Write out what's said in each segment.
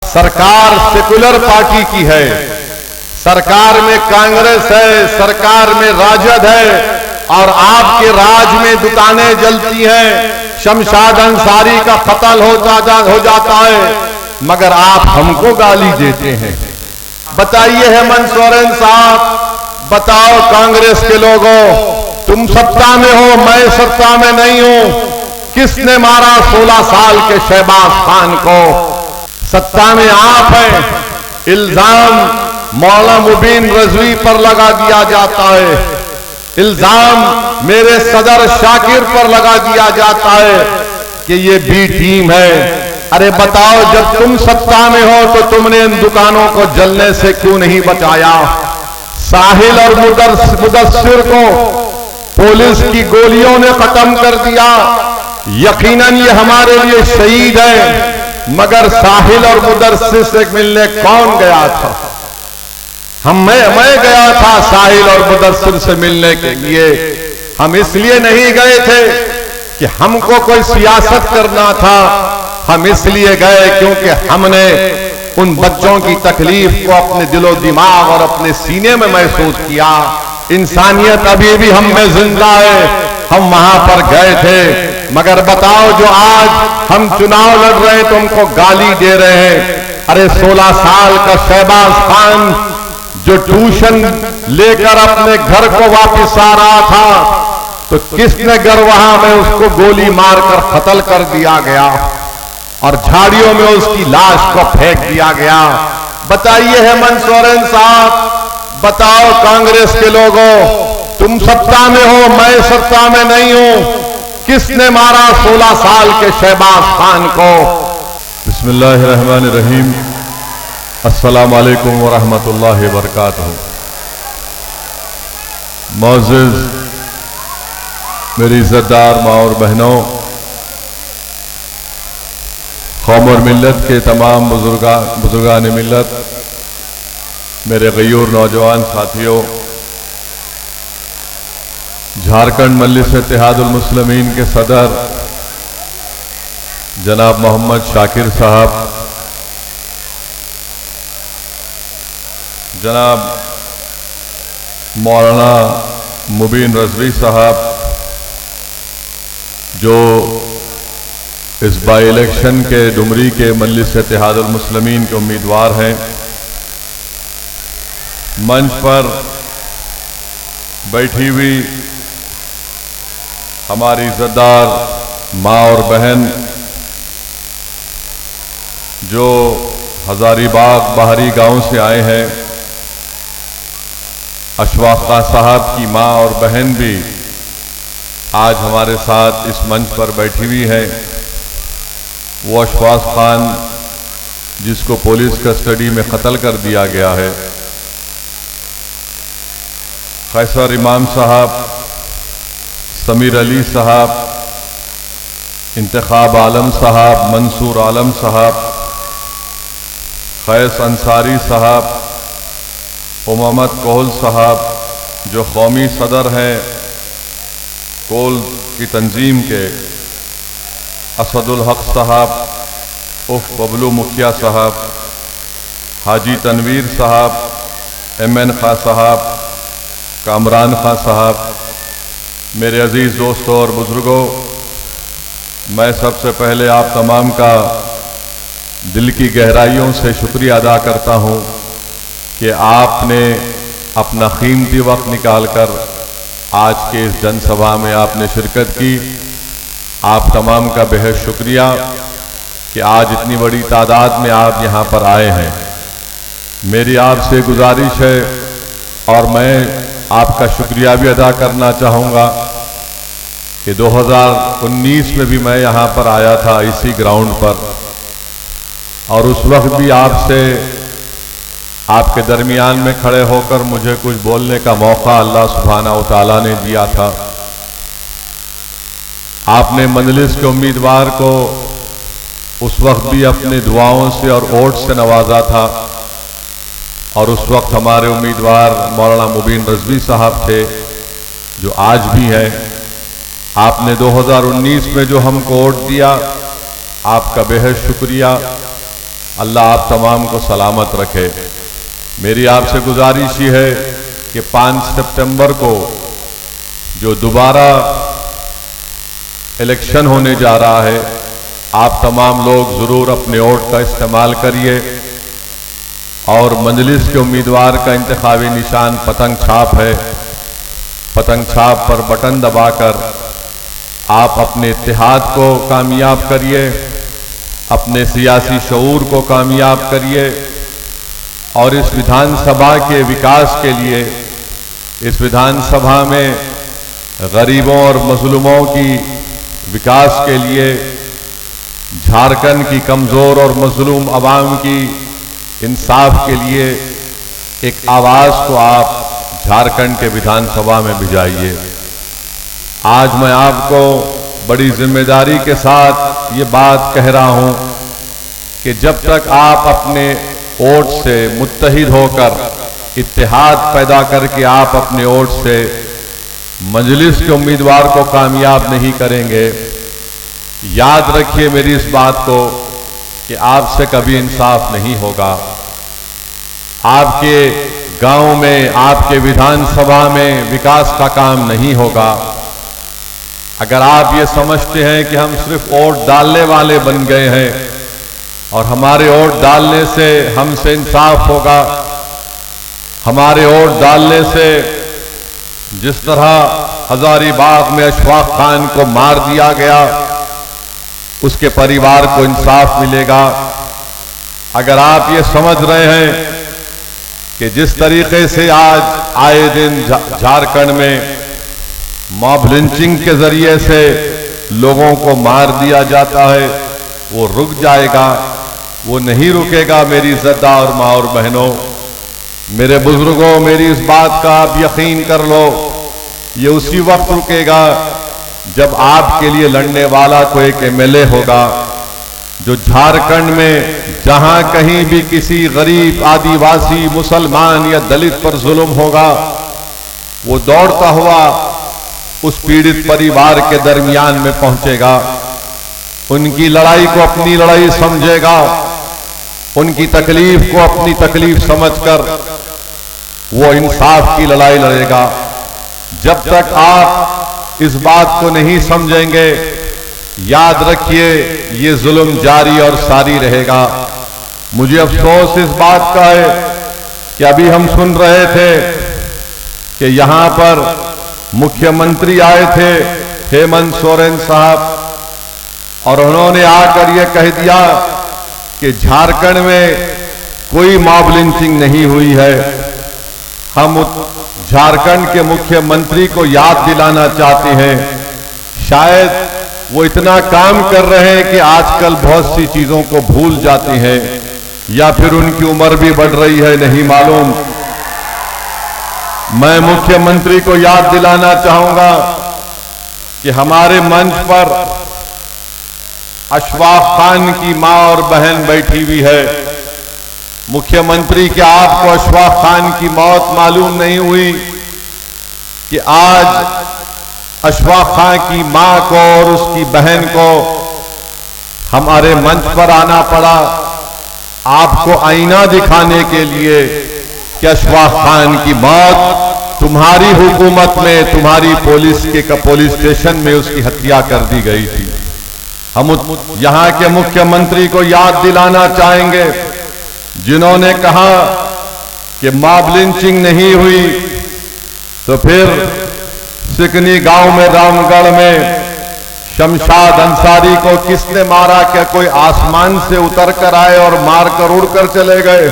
सरकार secular party की है, सरकार में कांग्रेस है, सरकार में राजद है, और आपके राज में दुकानें जलती हैं, शमशाद अंसारी का कत्ल हो जाता है, मगर आप हमको गाली देते हैं। बताइए हेमंत सोरेन साहब, बताओ कांग्रेस के लोगों, तुम सत्ता में हो, मैं सत्ता में नहीं हूं, किसने मारा 16 साल के शहबाज खान को? सत्ता में आप हैं। इल्जाम मौलाना मुबीन रजवी पर लगा दिया जाता है, इल्जाम मेरे सदर शाकिर पर लगा दिया जाता है कि ये बी टीम है। अरे बताओ, जब तुम सत्ता में हो तो तुमने इन दुकानों को जलने से क्यों नहीं बचाया? साहिल और मुदस्सिर को पुलिस की गोलियों ने खत्म कर दिया। यकीनन ये हमारे लिए शहीद है, मगर साहिल और मुदस्सिर से मिलने कौन गया था? मैं गया था साहिल और मुदस्सिर से मिलने के लिए। हम इसलिए नहीं गए थे कि हमको कोई सियासत करना था, हम इसलिए गए क्योंकि हमने उन बच्चों की तकलीफ को अपने दिलो दिमाग और अपने सीने में महसूस किया। इंसानियत अभी भी हम में जिंदा है, हम वहां पर गए थे। मगर बताओ, जो आज हम चुनाव लड़ रहे हैं तो हमको गाली दे रहे हैं। अरे 16 साल का शहबाज खान जो ट्यूशन लेकर अपने घर को वापस आ रहा था, तो किसने गरवाहा में उसको गोली मारकर कत्ल कर दिया गया और झाड़ियों में उसकी लाश को फेंक दिया गया। बताइए हेमंत सोरेन साहब, बताओ कांग्रेस के लोगों, तुम सत्ता में हो, मैं सत्ता में नहीं हूं, किसने मारा 16 साल के शहबाज खान को? बिस्मिल्लाहिर्रहमानिर्रहीम। अस्सलाम वालेकुम व रहमतुल्लाहि व बरकातहू। मौजूद मेरी इज्जतदार माँ और बहनों, कौम और मिल्लत के तमाम बुजुर्गान मिल्लत, मेरे गयूर नौजवान साथियों, झारखंड मजलिस इत्तेहादुल मुस्लिमीन के सदर जनाब मोहम्मद शाकिर साहब, जनाब मौलाना मुबीन रजवी साहब, जो इस बाई इलेक्शन के डुमरी के मजलिस इत्तेहादुल मुस्लिमीन के उम्मीदवार हैं, मंच पर बैठी हुई हमारी इज्जतदार माँ और बहन, जो हजारीबाग बाहरी गांव से आए हैं, अशफाक खान साहब की माँ और बहन भी आज हमारे साथ इस मंच पर बैठी हुई है। वो अशफाक खान जिसको पुलिस कस्टडी में कत्ल कर दिया गया है, कैसर इमाम साहब, समीर अली साहब, इंतखाब आलम साहब, मंसूर आलम साहब, खैस अंसारी साहब, उमामत कोहल साहब, जो कौमी सदर हैं कोल की तंजीम के, असदुल हक साहब उफ बबलू मुखिया साहब, हाजी तनवीर साहब, MN खां साहब, कामरान खां साहब, मेरे अजीज़ दोस्तों और बुज़ुर्गों, मैं सबसे पहले आप तमाम का दिल की गहराइयों से शुक्रिया अदा करता हूं कि आपने अपना कीमती वक्त निकालकर आज के इस जनसभा में आपने शिरकत की। आप तमाम का बेहद शुक्रिया कि आज इतनी बड़ी तादाद में आप यहाँ पर आए हैं। मेरी आपसे गुजारिश है और मैं आपका शुक्रिया भी अदा करना चाहूँगा कि 2019 में भी मैं यहाँ पर आया था इसी ग्राउंड पर, और उस वक्त भी आपसे आपके दरमियान में खड़े होकर मुझे कुछ बोलने का मौका अल्लाह सुब्हाना व तआला ने दिया था। आपने मजलिस के उम्मीदवार को उस वक्त भी अपने दुआओं से और वोट से नवाजा था, और उस वक्त हमारे उम्मीदवार मौलाना मुबीन रजवी साहब थे, जो आज भी हैं। आपने 2019 में जो हमको वोट दिया, आपका बेहद शुक्रिया। अल्लाह आप तमाम को सलामत रखे। मेरी आपसे गुजारिश ही है कि 5 सितंबर को जो दोबारा इलेक्शन होने जा रहा है, आप तमाम लोग ज़रूर अपने वोट का इस्तेमाल करिए और मजलिस के उम्मीदवार का इंतखाबी निशान पतंग छाप है। पतंग छाप पर बटन दबाकर आप अपने इत्तेहाद को कामयाब करिए, अपने सियासी शऊर को कामयाब करिए और इस विधानसभा के विकास के लिए, इस विधानसभा में गरीबों और मजलूमों की विकास के लिए, झारखंड की कमज़ोर और मजलूम आवाम की इंसाफ के लिए एक आवाज़ को आप झारखंड के विधानसभा में भिजाइए। आज मैं आपको बड़ी जिम्मेदारी के साथ ये बात कह रहा हूं कि जब तक आप अपने वोट से मुत्तहिद होकर, इत्तेहाद पैदा करके आप अपने वोट से मजलिस के उम्मीदवार को कामयाब नहीं करेंगे, याद रखिए मेरी इस बात को कि आपसे कभी इंसाफ नहीं होगा। आपके गांव में, आपके विधानसभा में विकास का काम नहीं होगा। अगर आप ये समझते हैं कि हम सिर्फ वोट डालने वाले बन गए हैं और हमारे वोट डालने से हमसे इंसाफ होगा, हमारे वोट डालने से जिस तरह हजारीबाग में अशफाक खान को मार दिया गया उसके परिवार को इंसाफ मिलेगा, अगर आप ये समझ रहे हैं कि जिस तरीके से आज आए दिन झारखंड में मॉब लिंचिंग के जरिए से लोगों को मार दिया जाता है, वो रुक जाएगा, वो नहीं रुकेगा। मेरी इज़्ज़तदार माँ और बहनों, मेरे बुजुर्गों, मेरी इस बात का आप यकीन कर लो, ये उसी वक्त रुकेगा जब आपके लिए लड़ने वाला कोई एक एमएलए होगा जो झारखंड में जहां कहीं भी किसी गरीब, आदिवासी, मुसलमान या दलित पर जुल्म होगा, वो दौड़ता हुआ उस पीड़ित परिवार के दरमियान में पहुंचेगा, उनकी लड़ाई को अपनी लड़ाई समझेगा, उनकी तकलीफ को अपनी तकलीफ समझकर वो इंसाफ की लड़ाई लड़ेगा। जब तक आप इस बात को नहीं समझेंगे, याद रखिए ये जुल्म जारी और सारी रहेगा। मुझे अफसोस इस बात का है कि अभी हम सुन रहे थे कि यहां पर मुख्यमंत्री आए थे हेमंत सोरेन साहब, और उन्होंने आकर यह कह दिया कि झारखंड में कोई मॉब लिंचिंग नहीं हुई है। हम झारखंड के मुख्यमंत्री को याद दिलाना चाहते हैं, शायद वो इतना काम कर रहे हैं कि आजकल बहुत सी चीजों को भूल जाते हैं, या फिर उनकी उम्र भी बढ़ रही है, नहीं मालूम। मैं मुख्यमंत्री को याद दिलाना चाहूंगा कि हमारे मंच पर अशफाक खान की मां और बहन बैठी हुई है। मुख्यमंत्री, क्या आपको अशफाक खान की मौत मालूम नहीं हुई कि आज अशफाक खान की मां को और उसकी बहन को हमारे मंच पर आना पड़ा आपको आईना दिखाने के लिए कि अशफाक खान की मौत तुम्हारी हुकूमत में, तुम्हारी पुलिस स्टेशन में उसकी हत्या कर दी गई थी। हम यहां के मुख्यमंत्री को याद दिलाना चाहेंगे जिन्होंने कहा कि मॉब लिंचिंग नहीं हुई, तो फिर सिकनी गांव में, रामगढ़ में शमशाद अंसारी को किसने मारा? क्या कोई आसमान से उतर कर आए और मारकर उड़कर चले गए?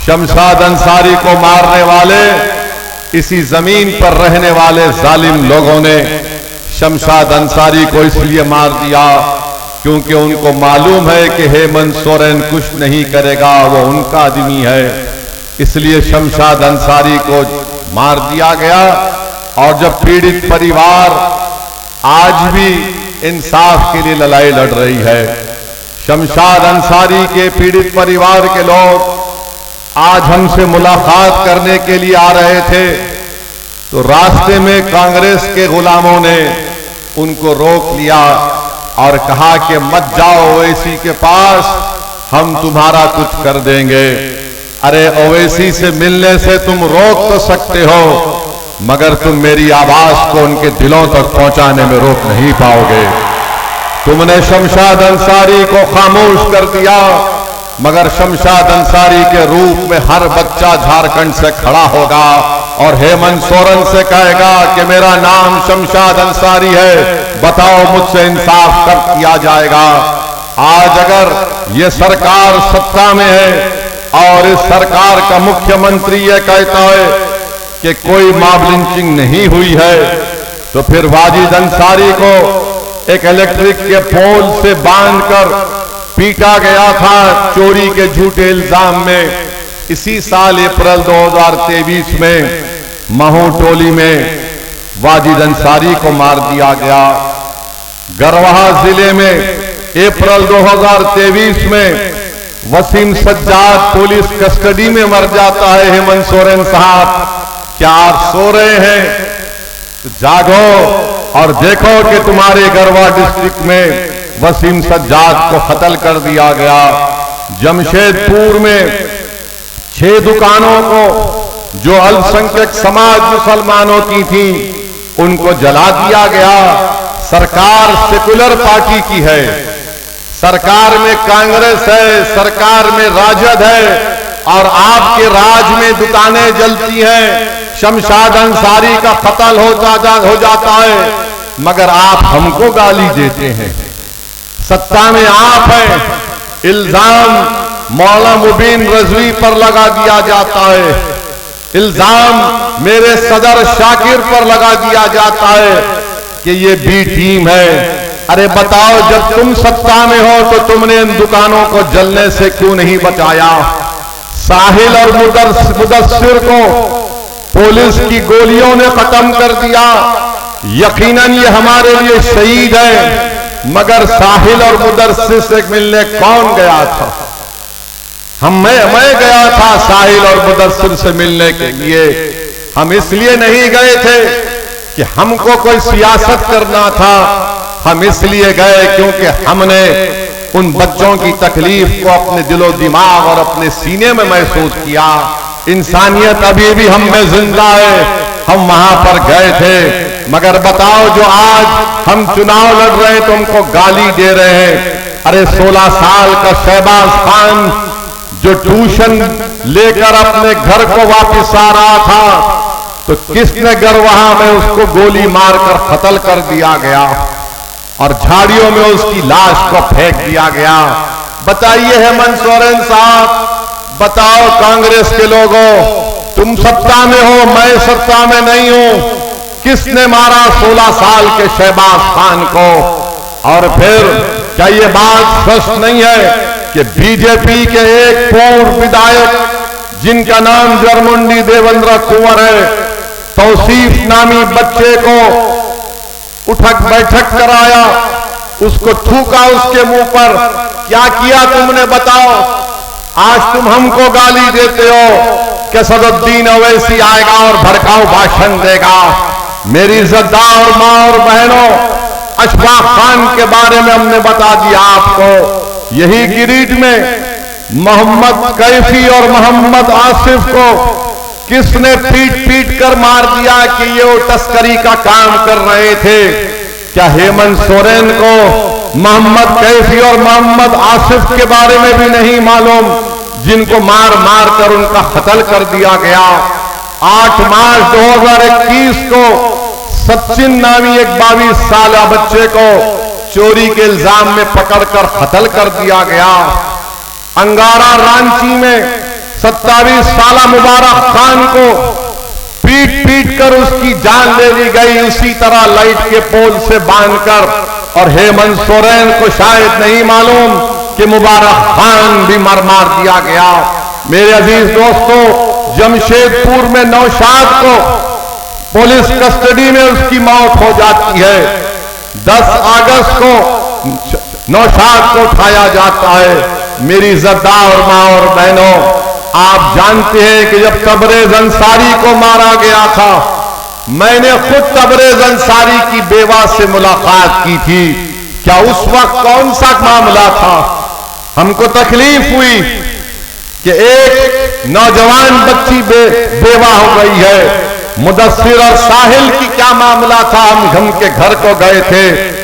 शमशाद अंसारी को मारने वाले इसी जमीन पर रहने वाले जालिम लोगों ने शमशाद अंसारी को इसलिए मार दिया क्योंकि उनको मालूम है कि हेमंत सोरेन कुछ नहीं करेगा, वो उनका आदमी है, इसलिए शमशाद अंसारी को मार दिया गया। और जब पीड़ित परिवार आज भी इंसाफ के लिए लड़ाई लड़ रही है, शमशाद अंसारी के पीड़ित परिवार के लोग आज हमसे मुलाकात करने के लिए आ रहे थे, तो रास्ते में कांग्रेस के गुलामों ने उनको रोक लिया और कहा कि मत जाओ ओवैसी के पास, हम तुम्हारा कुछ कर देंगे। अरे ओवैसी से मिलने से तुम रोक तो सकते हो, मगर तुम मेरी आवाज को उनके दिलों तक पहुंचाने में रोक नहीं पाओगे। तुमने शमशाद अंसारी को खामोश कर दिया, मगर शमशाद अंसारी के रूप में हर बच्चा झारखंड से खड़ा होगा और हेमंत सोरेन से कहेगा कि मेरा नाम शमशाद अंसारी है, बताओ मुझसे इंसाफ कब किया जाएगा। आज अगर ये सरकार सत्ता में है और इस सरकार का मुख्यमंत्री ये कहता है कि कोई मॉब लिंचिंग नहीं हुई है, तो फिर वाजिद अंसारी को एक इलेक्ट्रिक के पोल से बांधकर पीटा गया था चोरी के झूठे इल्जाम में। इसी साल अप्रैल 2023 में महू टोली में वाजिद अंसारी को मार दिया गया। गरवाहा जिले में अप्रैल 2023 में वसीम सज्जाद पुलिस कस्टडी में मर जाता है। हेमंत सोरेन साहब, क्या आप सो रहे हैं? तो जागो और देखो कि तुम्हारे गरवा डिस्ट्रिक्ट में वसीम सज्जाद को कत्ल कर दिया गया। जमशेदपुर में 6 दुकानों को जो अल्पसंख्यक समाज मुसलमानों की थी उनको जला दिया गया। सरकार सेकुलर पार्टी की है, सरकार में कांग्रेस है, सरकार में राजद है और आपके राज में दुकानें जलती हैं। शमशाद अंसारी का कत्ल हो जाता है, मगर आप हमको गाली देते हैं। सत्ता में आप हैं, इल्जाम मौलाना मुबीन रजवी पर लगा दिया जाता है, इल्जाम मेरे सदर शाकिर पर लगा दिया जाता है कि ये बी टीम है। अरे बताओ, जब तुम सत्ता में हो तो तुमने इन दुकानों को जलने से क्यों नहीं बचाया? साहिल और मुदस्सिर को पुलिस की गोलियों ने खत्म कर दिया। यकीनन ये हमारे लिए शहीद है, मगर साहिल और मुदस्सिर से मिलने कौन गया था? मैं गया था साहिल और मुदस्सिर से मिलने के लिए। हम इसलिए नहीं गए थे कि हमको कोई सियासत करना था, हम इसलिए गए क्योंकि हमने उन बच्चों की तकलीफ को अपने दिलो दिमाग और अपने सीने में महसूस किया। इंसानियत अभी भी हम में जिंदा है, हम वहां पर गए थे। मगर बताओ, जो आज हम चुनाव लड़ रहे हैं तो हमको गाली दे रहे हैं। अरे 16 साल का शहबाज खान जो ट्यूशन लेकर अपने घर को वापस आ रहा था, तो किसने गरवाहा में उसको गोली मारकर कत्ल कर दिया गया और झाड़ियों में उसकी लाश को फेंक दिया गया। बताइए हेमंत सोरेन साहब, बताओ कांग्रेस के लोगों, तुम सत्ता में हो, मैं सत्ता में नहीं हूं, किसने मारा 16 साल के शहबाज खान को? और फिर क्या ये बात स्पष्ट नहीं है कि बीजेपी के एक पूर्व विधायक जिनका नाम जरमुंडी देवेंद्र कुंवर है, तौसीफ नामी बच्चे को उठक बैठक कराया, उसको थूका उसके मुंह पर? क्या किया तुमने बताओ? आज तुम हमको गाली देते हो कि सदुद्दीन ओवैसी आएगा और भड़काऊ भाषण देगा। मेरी इज्जतदार मां और बहनों, अशफाक खान के बारे में हमने बता दिया आपको। यही गिरीड में मोहम्मद कैफी और मोहम्मद आसिफ को किसने पीट कर मार दिया कि ये वो तस्करी का काम कर रहे थे? क्या हेमंत सोरेन को मोहम्मद कैफी और मोहम्मद आसिफ के बारे में भी नहीं मालूम, जिनको मार कर उनका कत्ल कर दिया गया? 8 मार्च 2021 को सचिन नामी एक 22 साल बच्चे को चोरी के इल्जाम में पकड़कर कत्ल कर दिया गया। अंगारा रांची में 27 साल मुबारक खान को पीट कर उसकी जान ले ली गई, उसी तरह लाइट के पोल से बांधकर। और हेमंत सोरेन को शायद नहीं मालूम कि मुबारक खान भी मार दिया गया। मेरे अजीज दोस्तों, जमशेदपुर में नौशाद को पुलिस कस्टडी में उसकी मौत हो जाती है। 10 अगस्त को नौशाद को उठाया जाता है। मेरी इज्जतदार मां और बहनों, आप जानते हैं कि जब तबरेज अंसारी को मारा गया था, मैंने खुद तबरेज अंसारी की बेवा से मुलाकात की थी। क्या उस वक्त कौन सा मामला था? हमको तकलीफ हुई कि एक नौजवान बच्ची बेवा हो गई है। मुदस्सिर और साहिल की क्या मामला था, हम के घर को गए थे,